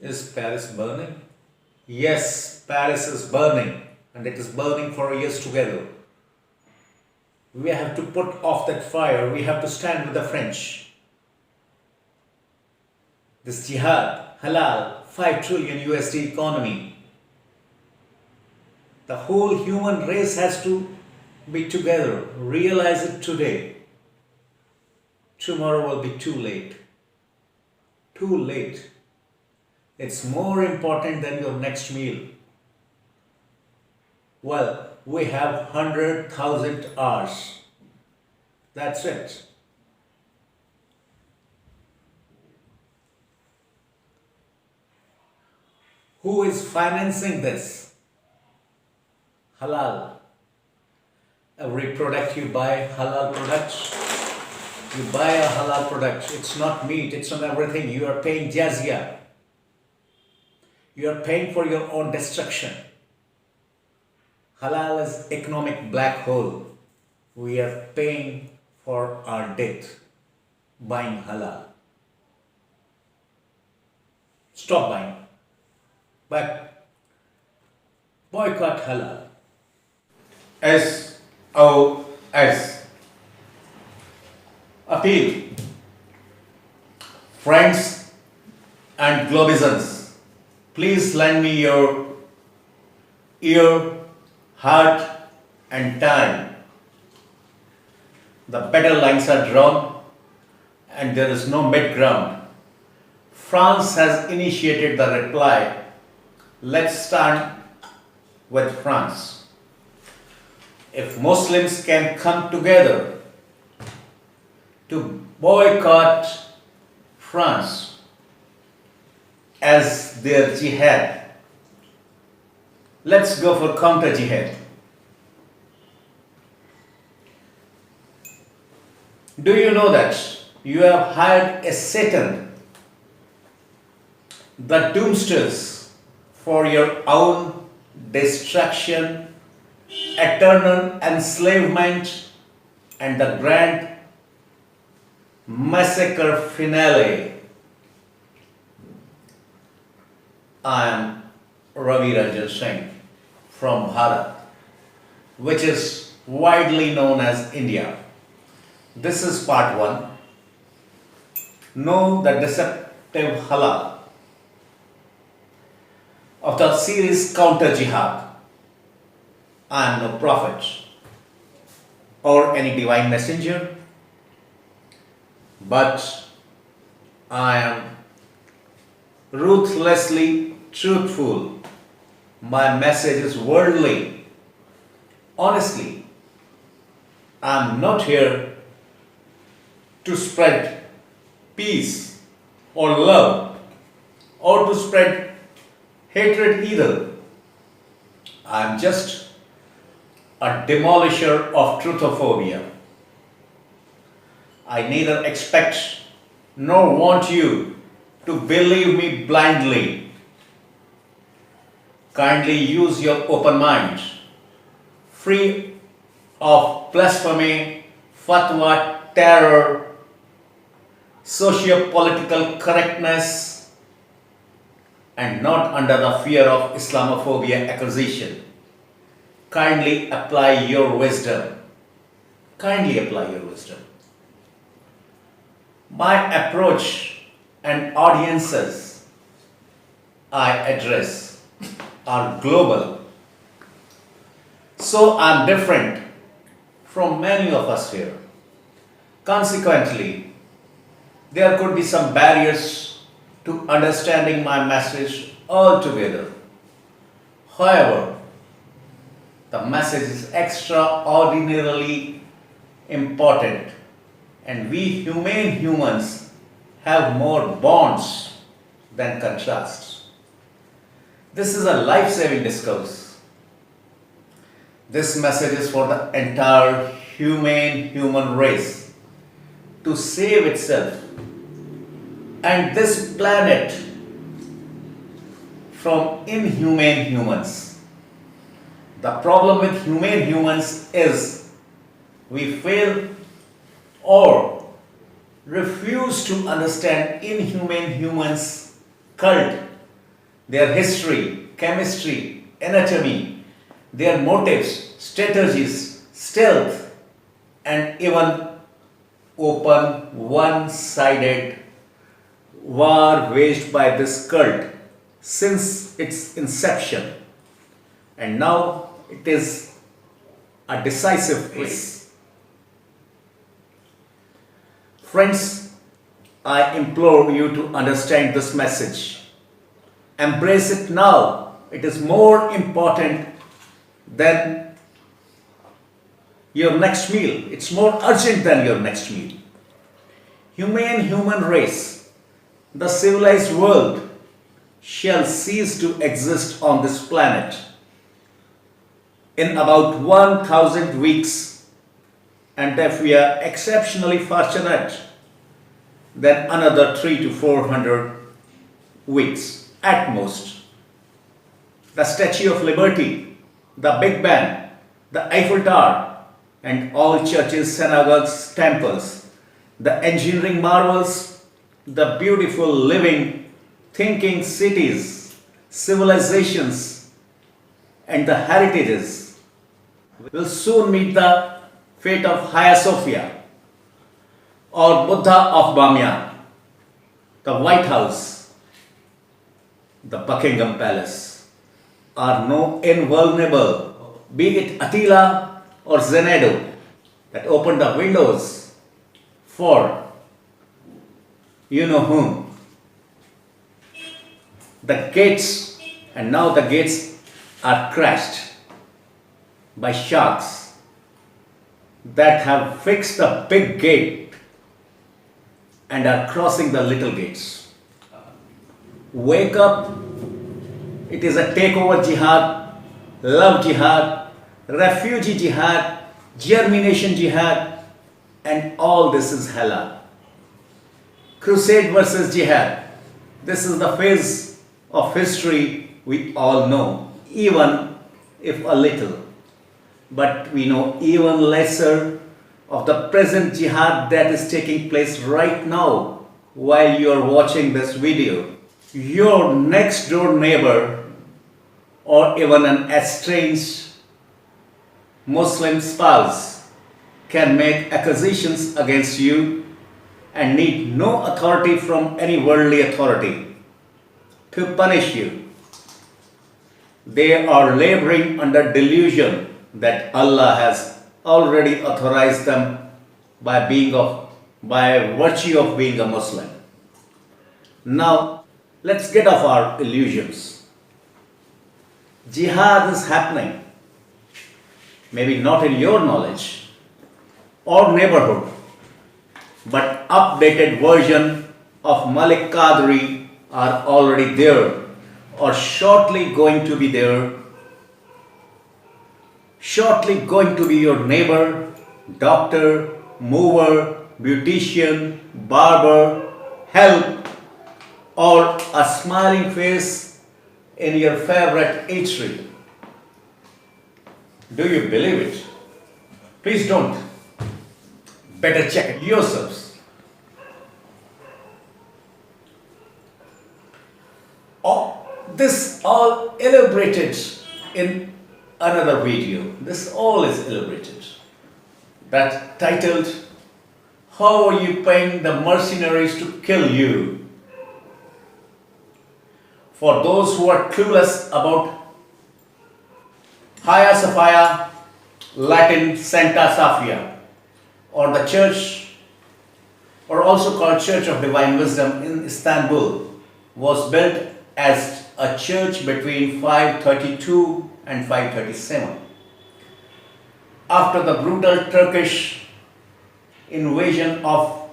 Is Paris burning? Yes, Paris is burning, and it is burning for years together. We have to put off that fire. We have to stand with the French. This Jihad, Halal, 5 trillion USD economy. The whole human race has to be together. Realize it today. Tomorrow will be too late. Too late. It's more important than your next meal. Well, we have 100,000 hours. That's it. Who is financing this? Halal. Every product you buy, halal products. You buy a halal product. It's not meat, it's not everything. You are paying jizya. You are paying for your own destruction. Halal is economic black hole. We are paying for our death buying halal. Stop buying. But boycott halal. SOS. Appeal. Friends and globizens, please lend me your ear, heart and time. The battle lines are drawn and there is no mid-ground. France has initiated the reply. Let's stand with France. If Muslims can come together to boycott France as their jihad, let's go for counter jihad. Do you know that you have hired a Satan, the doomsters, for your own destruction, eternal enslavement, and the grand massacre finale? I am Ravi Ranjan Singh from Bharat, which is widely known as India. This is part 1. Know the deceptive halal of the series Counter Jihad. I am no prophet or any divine messenger, but I am ruthlessly truthful. My message is worldly. Honestly, I am not here to spread peace or love or to spread hatred either. I am just a demolisher of truthophobia. I neither expect nor want you to believe me blindly. Kindly use your open mind, free of blasphemy, fatwa, terror, socio-political correctness, and not under the fear of Islamophobia accusation. Kindly apply your wisdom. Kindly apply your wisdom. My approach and audiences I address are global. So I'm different from many of us here. Consequently, there could be some barriers to understanding my message altogether. However, the message is extraordinarily important, and we humane humans have more bonds than contrasts. This is a life-saving discourse. This message is for the entire humane human race to save itself and this planet from inhumane humans. The problem with humane humans is we fail or refuse to understand inhumane humans' cult their history, chemistry, anatomy, their motives, strategies, stealth, and even open one-sided war waged by this cult since its inception. And now it is a decisive phase. Friends, I implore you to understand this message. Embrace it now. It is more important than your next meal. It's more urgent than your next meal. Human race, the civilized world, shall cease to exist on this planet in about 1000 weeks, and if we are exceptionally fortunate, then another 300 to 400 weeks at most. The Statue of Liberty, the Big Ben, the Eiffel Tower, and all churches, synagogues, temples, the engineering marvels, the beautiful living, thinking cities, civilizations, and the heritages will soon meet the fate of Hagia Sophia or Buddha of Bamyan, the White House, the Buckingham Palace are no invulnerable, be it Attila or Zenado that opened the windows for you know whom. The gates, and now the gates are crashed by sharks that have fixed the big gate and are crossing the little gates. Wake up, it is a takeover jihad, love jihad, refugee jihad, germination jihad, and all this is halal. Crusade versus jihad. This is the phase of history we all know, even if a little. But we know even lesser of the present jihad that is taking place right now while you are watching this video. Your next door neighbor or even an estranged Muslim spouse can make accusations against you and need no authority from any worldly authority to punish you. They are laboring under delusion that Allah has already authorized them by virtue of being a Muslim. Now, let's get off our illusions. Jihad is happening, maybe not in your knowledge or neighborhood, but updated version of Malik Qadri are already there or shortly going to be there, shortly going to be your neighbor, doctor, mover, beautician, barber, help, or a smiling face in your favorite eatery. Do you believe it? Please don't. Better check it yourselves. This all elaborated in another video. This all is elaborated. That titled, "How are you paying the mercenaries to kill you?" For those who are clueless about Hagia Sophia, Latin Santa Sophia, or the church, or also called Church of Divine Wisdom in Istanbul, was built as a church between 532 and 537. After the brutal Turkish invasion of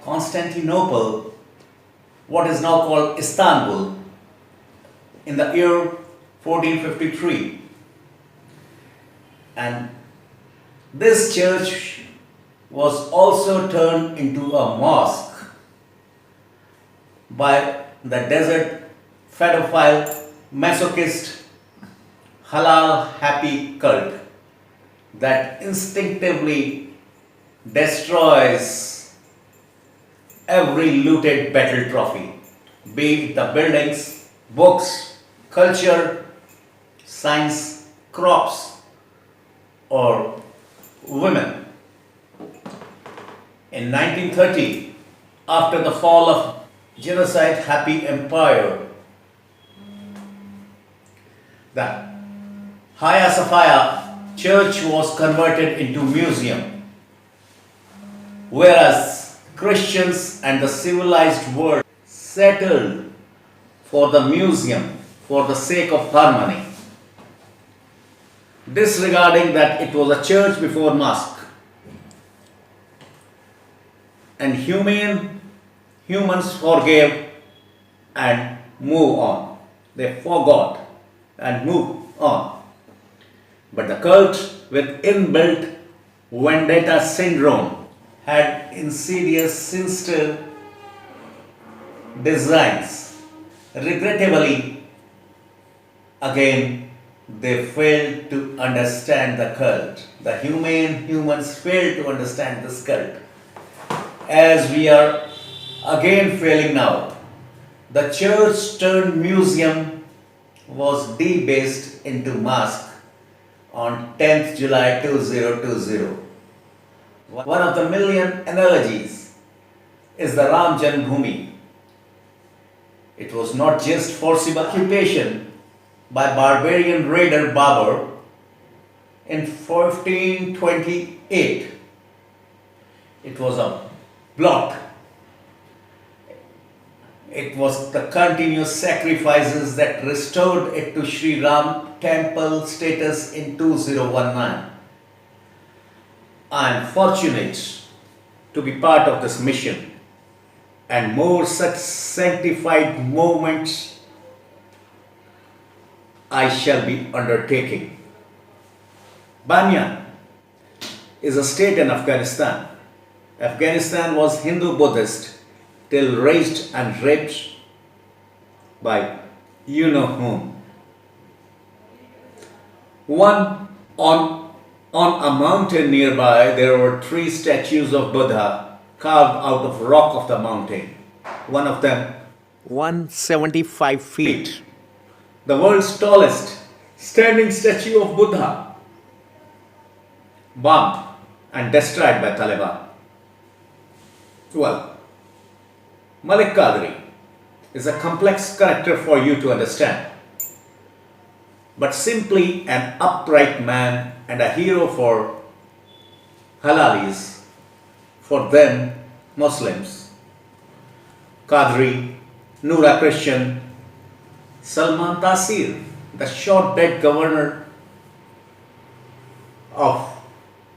Constantinople, what is now called Istanbul, in the year 1453. And this church was also turned into a mosque by the desert pedophile masochist Halal happy cult that instinctively destroys every looted battle trophy, be it the buildings books, culture, science, crops, or women. In 1930, after the fall of genocide happy empire, the Hagia Sophia church was converted into museum, whereas Christians and the civilized world settled for the museum for the sake of harmony, disregarding that it was a church before mosque. And humans forgave and move on. They forgot and moved on. But the cult with inbuilt vendetta syndrome had insidious, sinister designs. Regrettably, again, they failed to understand the cult. The humans failed to understand this cult. As we are again failing now, the church turned museum was debased into mosque on 10th July 2020. One of the million analogies is the Ram Janmabhoomi. It was not just forcible occupation by barbarian raider Babur in 1428. It was a blot. It was the continuous sacrifices that restored it to Sri Ram temple status in 2019. I am fortunate to be part of this mission, and more such sanctified moments I shall be undertaking. Banyan is a state in Afghanistan. Afghanistan was Hindu-Buddhist till raised and raped by you know whom. On a mountain nearby, there were 3 statues of Buddha carved out of rock of the mountain. One of them 175 feet. The world's tallest standing statue of Buddha, bombed and destroyed by Taliban. Well, Malik Qadri is a complex character for you to understand, but simply an upright man and a hero for Halalis, for them Muslims. Qadri, Noora Christian, Salman Taseer, the short dead governor of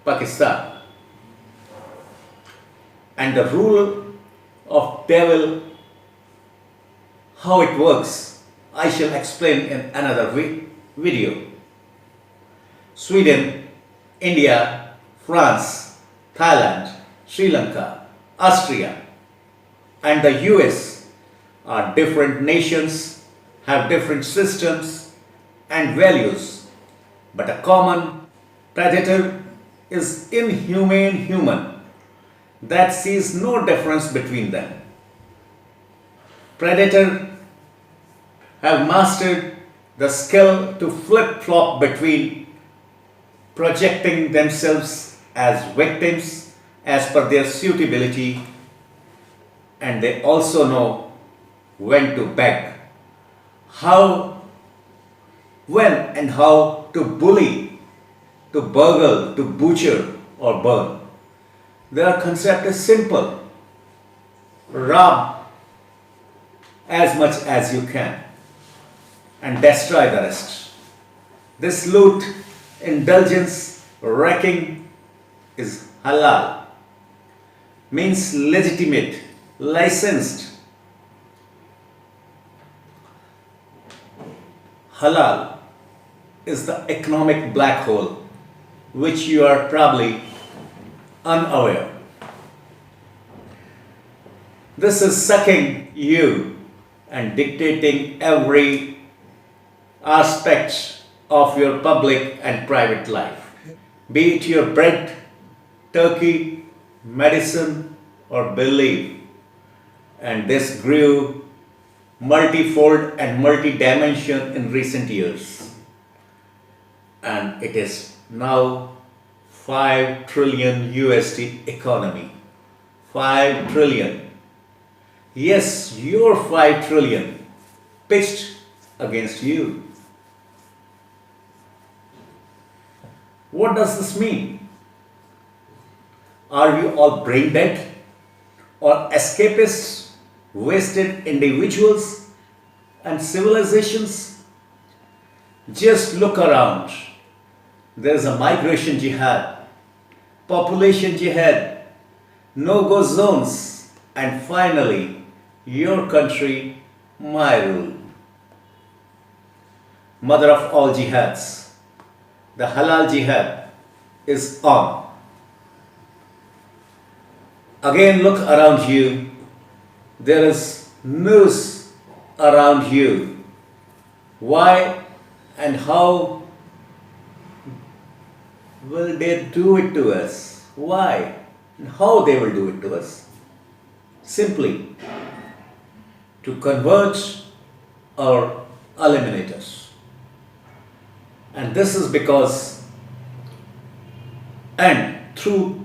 Pakistan, and the rule of devil, how it works, I shall explain in another video. Sweden, India, France, Thailand, Sri Lanka, Austria, and the US are different nations, have different systems and values, but a common predator is inhumane human that sees no difference between them. Predator have mastered the skill to flip-flop between projecting themselves as victims as per their suitability, and they also know when to beg, when and how to bully, to burgle, to butcher or burn. Their concept is simple: rob as much as you can and destroy the rest. This loot, indulgence, wrecking is halal, means legitimate, licensed. Halal is the economic black hole, which you are probably unaware. This is sucking you and dictating every aspect of your public and private life, be it your bread, turkey, medicine, or belief. And this grew multifold and multi-dimension in recent years. And it is now 5 trillion USD economy. 5 trillion. Yes, your 5 trillion pitched against you. What does this mean? Are you all brain dead or escapists, wasted individuals and civilizations? Just look around. There is a migration jihad, population jihad, no-go zones, and finally, your country, my rule. Mother of all jihads, the Halal jihad is on. Again, look around you. There is noose around you. Why and how will they do it to us? Why and how they will do it to us? Simply to convert or eliminate us. And this is because, and through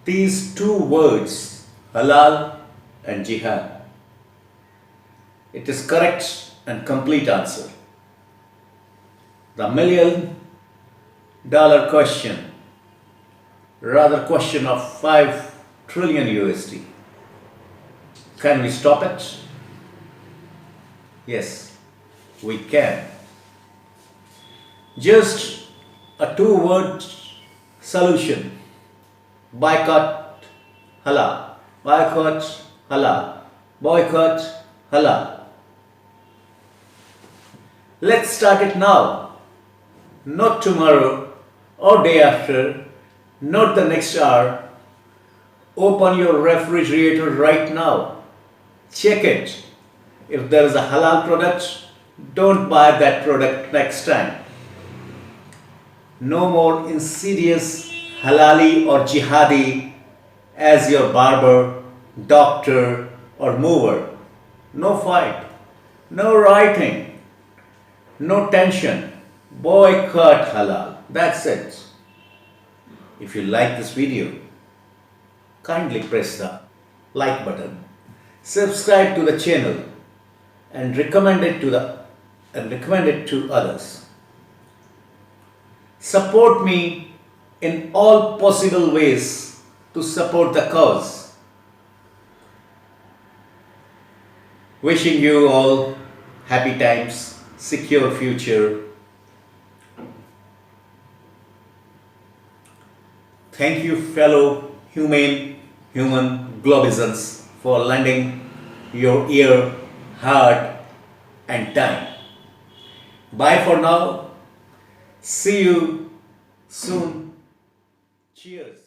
these two words, halal and jihad, it is correct and complete answer. The $1 million question, rather question of 5 trillion USD. Can we stop it? Yes, we can. Just a 2-word solution. Boycott halal. Boycott halal. Boycott halal. Let's start it now. Not tomorrow or day after. Not the next hour. Open your refrigerator right now. Check it. If there is a halal product, don't buy that product next time. No more insidious halali or jihadi as your barber, doctor or mover. No fight, no writing, no tension. Boycott halal. That's it. If you like this video, kindly press the like button, subscribe to the channel and recommend it to others. Support me in all possible ways to support the cause. Wishing you all happy times, secure future. Thank you, fellow human globizens, for lending your ear, heart and time. Bye for now. See you soon. Cheers.